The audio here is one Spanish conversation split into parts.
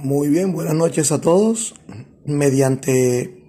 Muy bien, buenas noches a todos. Mediante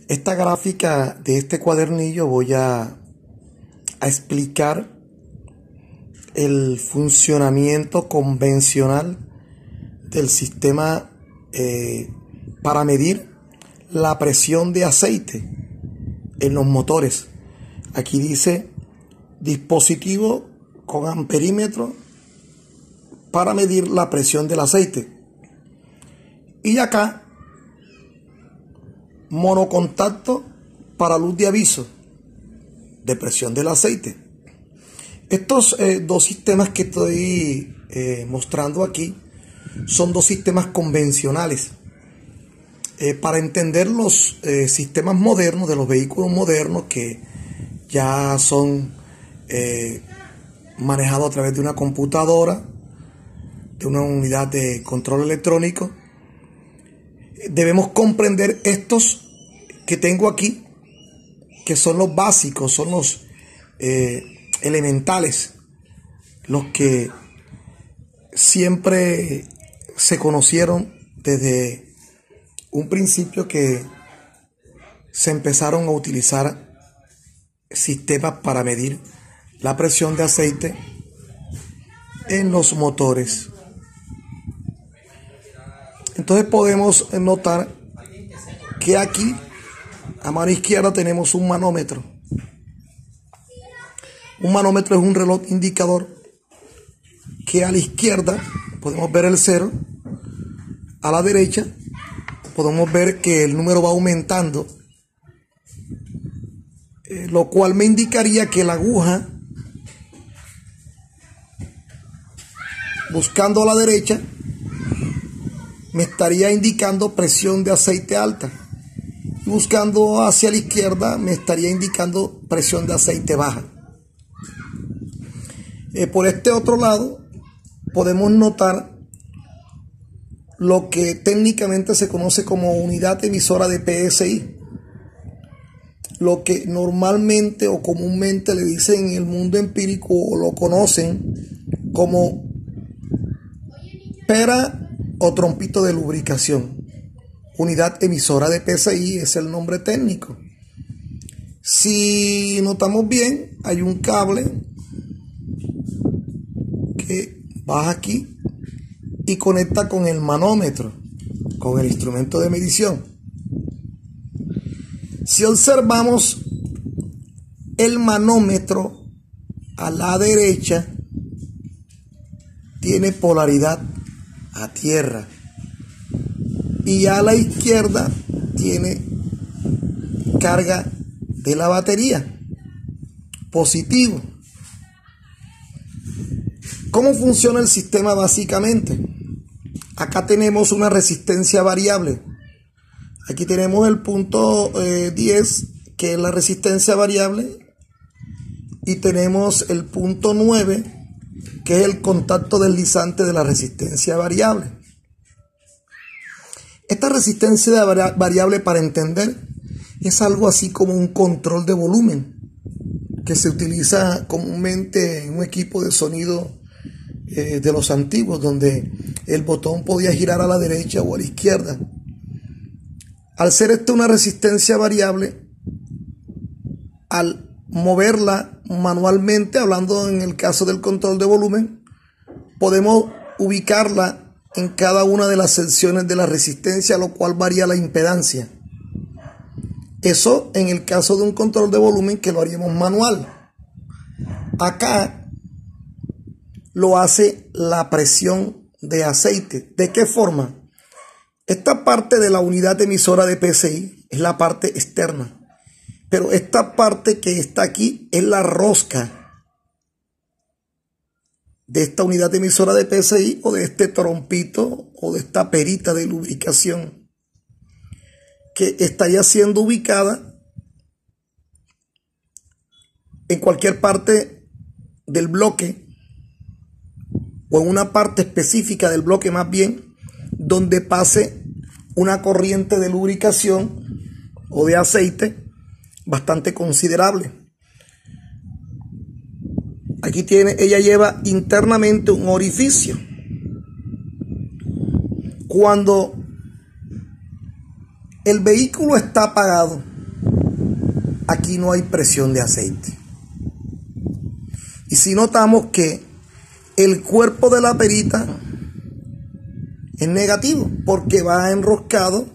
esta gráfica de este cuadernillo voy a explicar el funcionamiento convencional del sistema para medir la presión de aceite en los motores. Aquí dice dispositivo con amperímetro para medir la presión del aceite. Y acá, monocontacto para luz de aviso de presión del aceite. Estos dos sistemas que estoy mostrando aquí son dos sistemas convencionales. Para entender los sistemas modernos de los vehículos modernos que ya son manejados a través de una computadora, de una unidad de control electrónico, debemos comprender estos que tengo aquí, que son los básicos, son los elementales, los que siempre se conocieron desde un principio que se empezaron a utilizar sistemas para medir la presión de aceite en los motores. Entonces podemos notar que aquí a mano izquierda tenemos un manómetro. Un manómetro es un reloj indicador que a la izquierda podemos ver el 0, a la derecha podemos ver que el número va aumentando, lo cual me indicaría que la aguja, buscando a la derecha, me estaría indicando presión de aceite alta, y buscando hacia la izquierda me estaría indicando presión de aceite baja. Por este otro lado podemos notar lo que técnicamente se conoce como unidad emisora de PSI, lo que normalmente o comúnmente le dicen en el mundo empírico o lo conocen como pera o trompito de lubricación. Unidad emisora de PSI es el nombre técnico. Si notamos bien, hay un cable que baja aquí y conecta con el manómetro, con el instrumento de medición. Si observamos el manómetro a la derecha, tiene polaridad a tierra, y a la izquierda tiene carga de la batería, positivo. ¿Cómo funciona el sistema básicamente? Acá tenemos una resistencia variable. Aquí tenemos el punto 10, que es la resistencia variable, y tenemos el punto 9, que es el contacto deslizante de la resistencia variable. Esta resistencia variable, para entender, es algo así como un control de volumen que se utiliza comúnmente en un equipo de sonido de los antiguos, donde el botón podía girar a la derecha o a la izquierda. Al ser esto una resistencia variable, al moverla manualmente, hablando en el caso del control de volumen, podemos ubicarla en cada una de las secciones de la resistencia, lo cual varía la impedancia. Eso en el caso de un control de volumen que lo haríamos manual. Acá lo hace la presión de aceite. ¿De qué forma? Esta parte de la unidad emisora de PSI es la parte externa, pero esta parte que está aquí es la rosca de esta unidad emisora de PSI, o de este trompito, o de esta perita de lubricación, que estaría siendo ubicada en cualquier parte del bloque, o en una parte específica del bloque más bien, donde pase una corriente de lubricación o de aceite bastante considerable. Aquí ella lleva internamente un orificio. Cuando el vehículo está apagado, aquí no hay presión de aceite. Y si notamos que el cuerpo de la perita es negativo porque va enroscado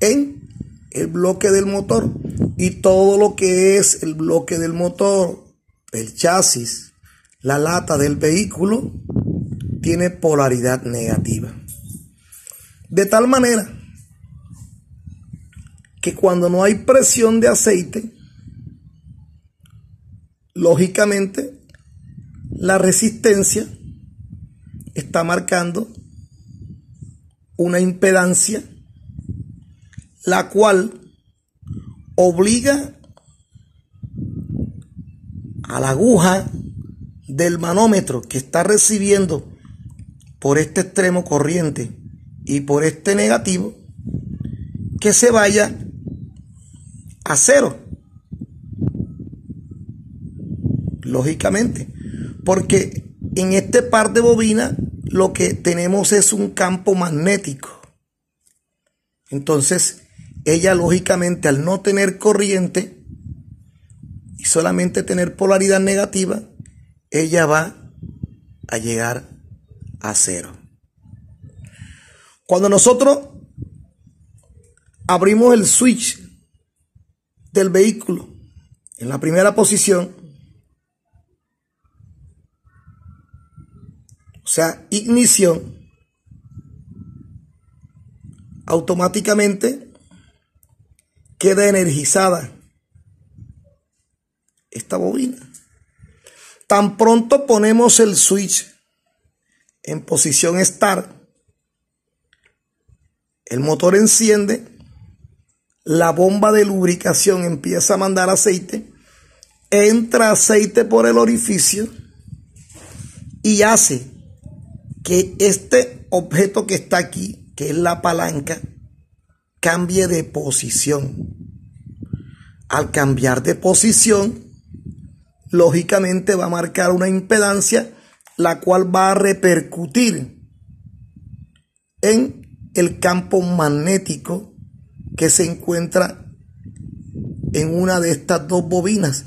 en el bloque del motor, y todo lo que es el bloque del motor, el chasis, la lata del vehículo, tiene polaridad negativa. De tal manera que cuando no hay presión de aceite, lógicamente la resistencia está marcando una impedancia, la cual obliga a la aguja del manómetro que está recibiendo por este extremo corriente y por este negativo, que se vaya a cero. Lógicamente, porque en este par de bobinas lo que tenemos es un campo magnético. Entonces, ella lógicamente, al no tener corriente y solamente tener polaridad negativa, ella va a llegar a cero. Cuando nosotros abrimos el switch del vehículo en la primera posición, o sea, ignición, automáticamente queda energizada esta bobina. Tan pronto ponemos el switch en posición start, el motor enciende, la bomba de lubricación empieza a mandar aceite, entra aceite por el orificio y hace que este objeto que está aquí, que es la palanca, cambie de posición. Al cambiar de posición, lógicamente va a marcar una impedancia, la cual va a repercutir en el campo magnético que se encuentra en una de estas dos bobinas,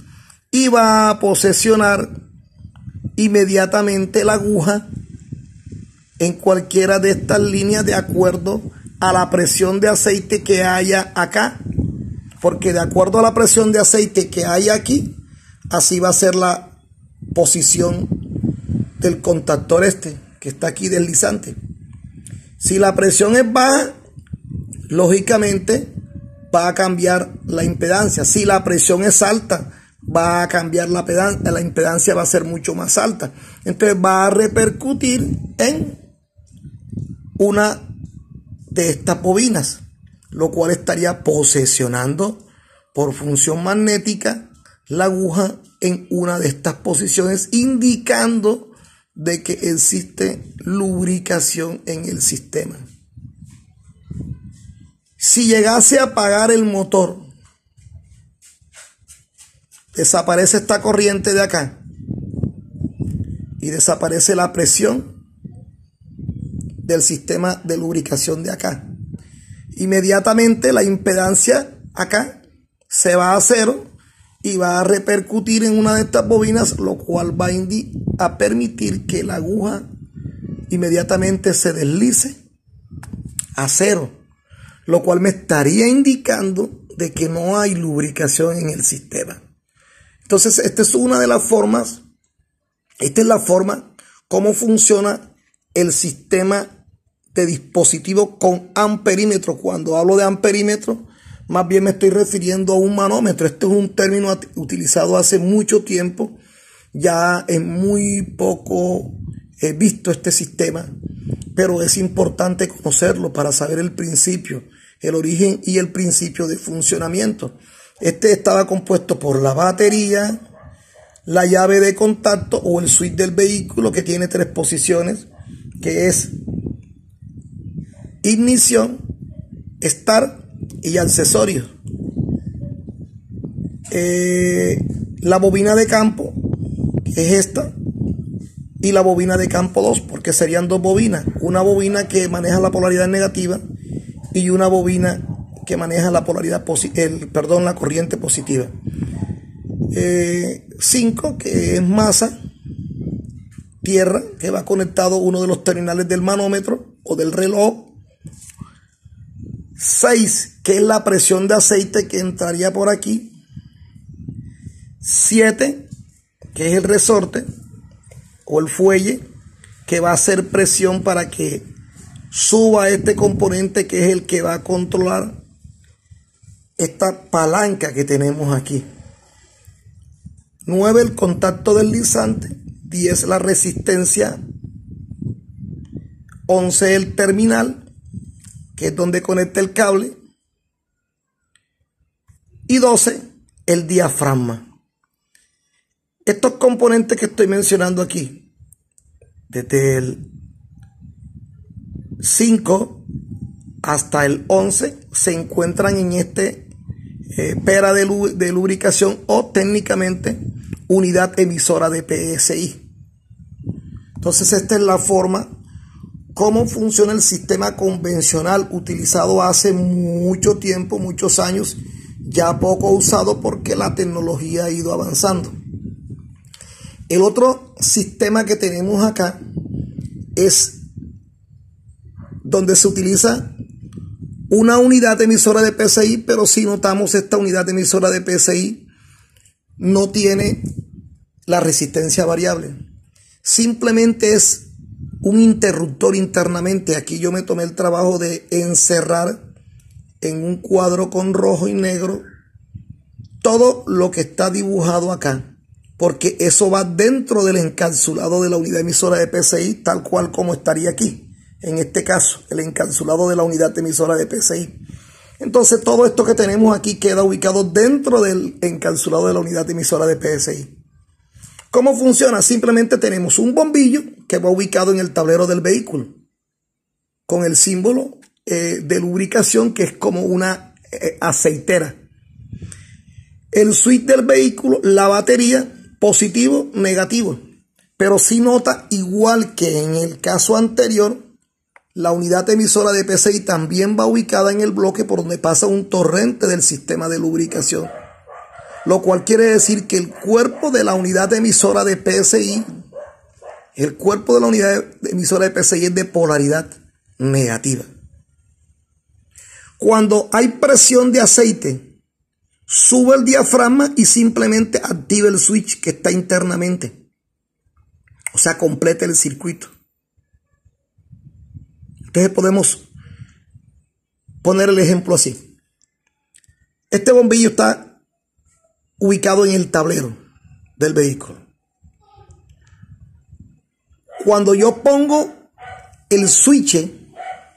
y va a posesionar inmediatamente la aguja en cualquiera de estas líneas de acuerdo a la presión de aceite que haya acá, porque de acuerdo a la presión de aceite que hay aquí, así va a ser la posición del contactor que está aquí deslizante. Si la presión es baja, lógicamente va a cambiar la impedancia. Si la presión es alta, va a cambiar la impedancia, va a ser mucho más alta. Entonces va a repercutir en una de estas bobinas, lo cual estaría posesionando por función magnética la aguja en una de estas posiciones, indicando de que existe lubricación en el sistema. Si llegase a apagar el motor, desaparece esta corriente de acá y desaparece la presión del sistema de lubricación de acá. Inmediatamente la impedancia acá se va a cero y va a repercutir en una de estas bobinas, lo cual va a permitir que la aguja inmediatamente se deslice a cero, lo cual me estaría indicando de que no hay lubricación en el sistema. Entonces, esta es una de las formas, esta es la forma cómo funciona el sistema de dispositivo con amperímetro. Cuando hablo de amperímetro, más bien me estoy refiriendo a un manómetro. Este es un término utilizado hace mucho tiempo. Ya es muy poco visto este sistema, pero es importante conocerlo para saber el principio, el origen y el principio de funcionamiento. Este estaba compuesto por la batería, la llave de contacto o el switch del vehículo, que tiene 3 posiciones, que es ignición, start y accesorios. La bobina de campo, que es esta, y la bobina de campo 2, porque serían dos bobinas. Una bobina que maneja la polaridad negativa y una bobina que maneja la polaridad la corriente positiva. 5, que es masa, tierra, que va conectado a uno de los terminales del manómetro o del reloj. 6, que es la presión de aceite que entraría por aquí. 7, que es el resorte o el fuelle que va a hacer presión para que suba este componente, que es el que va a controlar esta palanca que tenemos aquí. 9, el contacto deslizante. 10, la resistencia. 11, el terminal, que es donde conecta el cable. Y 12, el diafragma. Estos componentes que estoy mencionando aquí, desde el 5 hasta el 11, se encuentran en este pera de lubricación, o técnicamente unidad emisora de PSI. Entonces esta es la forma cómo funciona el sistema convencional utilizado hace mucho tiempo, muchos años, ya poco usado porque la tecnología ha ido avanzando. El otro sistema que tenemos acá es donde se utiliza una unidad emisora de PSI, pero si notamos, esta unidad emisora de PSI no tiene la resistencia variable. Simplemente es un interruptor internamente. Aquí yo me tomé el trabajo de encerrar en un cuadro con rojo y negro todo lo que está dibujado acá, porque eso va dentro del encapsulado de la unidad emisora de PSI, tal cual como estaría aquí. En este caso, el encapsulado de la unidad emisora de PSI. Entonces, todo esto que tenemos aquí queda ubicado dentro del encapsulado de la unidad emisora de PSI. ¿Cómo funciona? Simplemente tenemos un bombillo que va ubicado en el tablero del vehículo, con el símbolo de lubricación, que es como una aceitera. El switch del vehículo, la batería, positivo, negativo. Pero si nota, igual que en el caso anterior, la unidad emisora de PSI también va ubicada en el bloque por donde pasa un torrente del sistema de lubricación. Lo cual quiere decir que el cuerpo de la unidad emisora de PSI, el cuerpo de la unidad emisora de PSI es de polaridad negativa. Cuando hay presión de aceite, sube el diafragma y simplemente activa el switch que está internamente. O sea, completa el circuito. Entonces podemos poner el ejemplo así. Este bombillo está ubicado en el tablero del vehículo. Cuando yo pongo el switch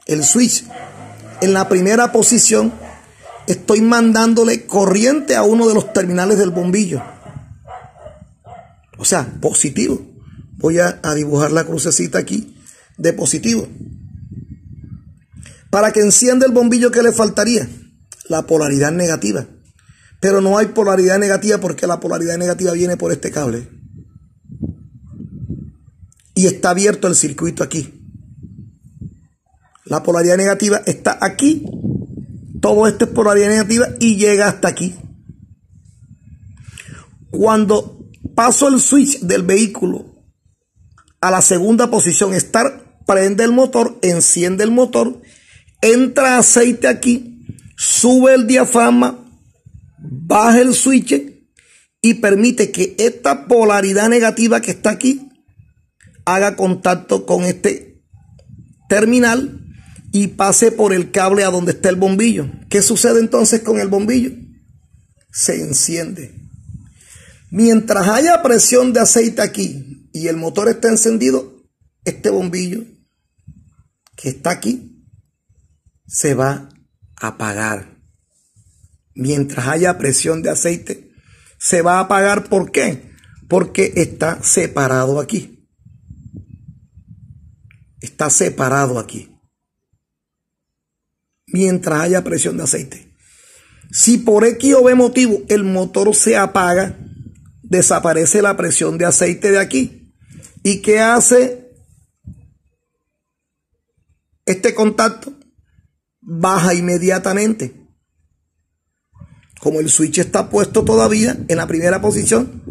en la primera posición, estoy mandándole corriente a uno de los terminales del bombillo. O sea, positivo. Voy a dibujar la crucecita aquí de positivo. Para que encienda el bombillo, ¿qué le faltaría? La polaridad negativa. Pero no hay polaridad negativa porque la polaridad negativa viene por este cable. Y está abierto el circuito aquí. La polaridad negativa está aquí. Todo esto es polaridad negativa y llega hasta aquí. Cuando paso el switch del vehículo a la segunda posición, prende el motor, enciende el motor, entra aceite aquí, sube el diafragma, baja el switch y permite que esta polaridad negativa que está aquí haga contacto con este terminal y pase por el cable a donde está el bombillo. ¿Qué sucede entonces con el bombillo? Se enciende. Mientras haya presión de aceite aquí y el motor está encendido, este bombillo que está aquí se va a apagar. Mientras haya presión de aceite, se va a apagar. ¿Por qué? Porque está separado aquí. Está separado aquí. Mientras haya presión de aceite. Si por X o B motivo el motor se apaga, desaparece la presión de aceite de aquí ¿Y qué hace este contacto? Baja inmediatamente. Como el switch está puesto todavía en la primera posición,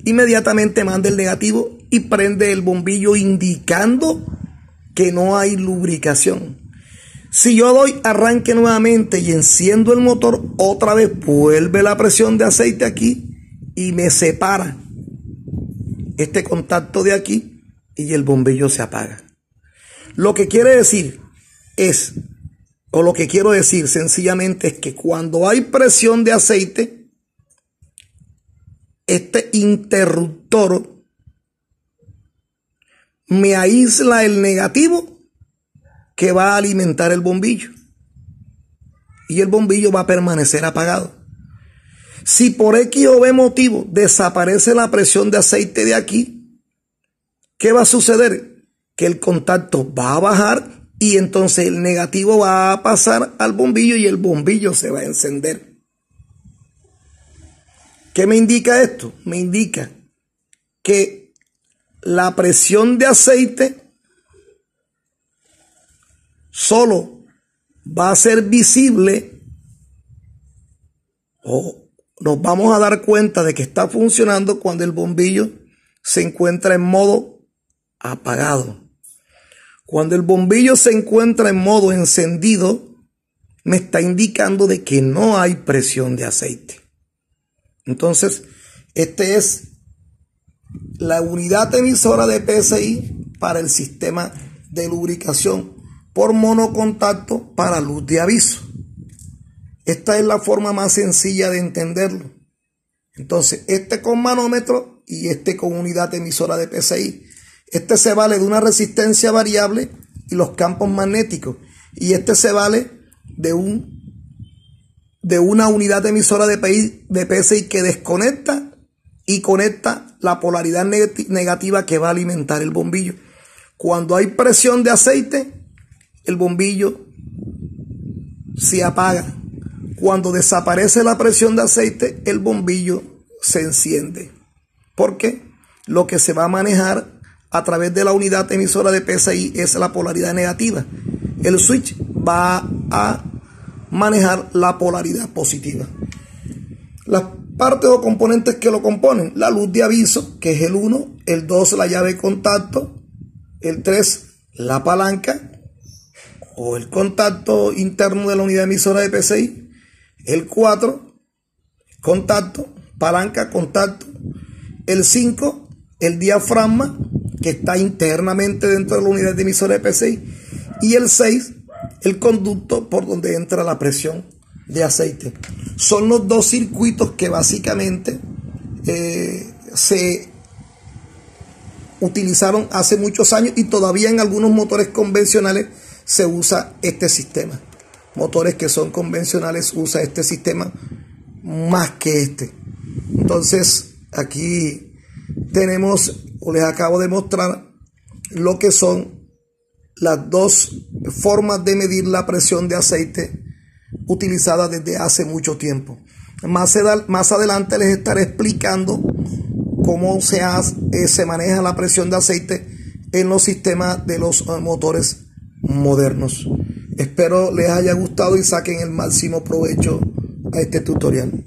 inmediatamente manda el negativo y prende el bombillo indicando que no hay lubricación. Si yo doy arranque nuevamente y enciendo el motor, otra vez vuelve la presión de aceite aquí y me separa este contacto de aquí y el bombillo se apaga. Lo que quiere decir es, o lo que quiero decir sencillamente es que cuando hay presión de aceite, este interruptor me aísla el negativo que va a alimentar el bombillo y el bombillo va a permanecer apagado. Si por X o B motivo desaparece la presión de aceite de aquí, ¿qué va a suceder? Que el contacto va a bajar y entonces el negativo va a pasar al bombillo y el bombillo se va a encender. ¿Qué me indica esto? Me indica que la presión de aceite solo va a ser visible o nos vamos a dar cuenta de que está funcionando cuando el bombillo se encuentra en modo apagado. Cuando el bombillo se encuentra en modo encendido, me está indicando de que no hay presión de aceite. Entonces, esta es la unidad emisora de PSI para el sistema de lubricación por monocontacto para luz de aviso. Esta es la forma más sencilla de entenderlo. Entonces, este con manómetro y este con unidad emisora de PSI. Este se vale de una resistencia variable y los campos magnéticos. Y este se vale de una unidad emisora de PSI que desconecta y conecta la polaridad negativa que va a alimentar el bombillo. Cuando hay presión de aceite, el bombillo se apaga. Cuando desaparece la presión de aceite, el bombillo se enciende. Porque lo que se va a manejar a través de la unidad emisora de PSI es la polaridad negativa. El switch va a manejar la polaridad positiva. Las partes o componentes que lo componen: la luz de aviso, que es el 1, el 2, la llave de contacto, el 3, la palanca o el contacto interno de la unidad emisora de PSI, el 4, contacto, palanca, contacto, el 5, el diafragma, que está internamente dentro de la unidad de emisora de PSI, y el 6, el conducto por donde entra la presión de aceite. Son los dos circuitos que básicamente se utilizaron hace muchos años y todavía en algunos motores convencionales se usa este sistema. Motores que son convencionales usa este sistema más que este. Entonces aquí tenemos, o les acabo de mostrar lo que son las dos formas de medir la presión de aceite utilizadas desde hace mucho tiempo. Más adelante les estaré explicando cómo se maneja la presión de aceite en los sistemas de los motores modernos. Espero les haya gustado y saquen el máximo provecho a este tutorial.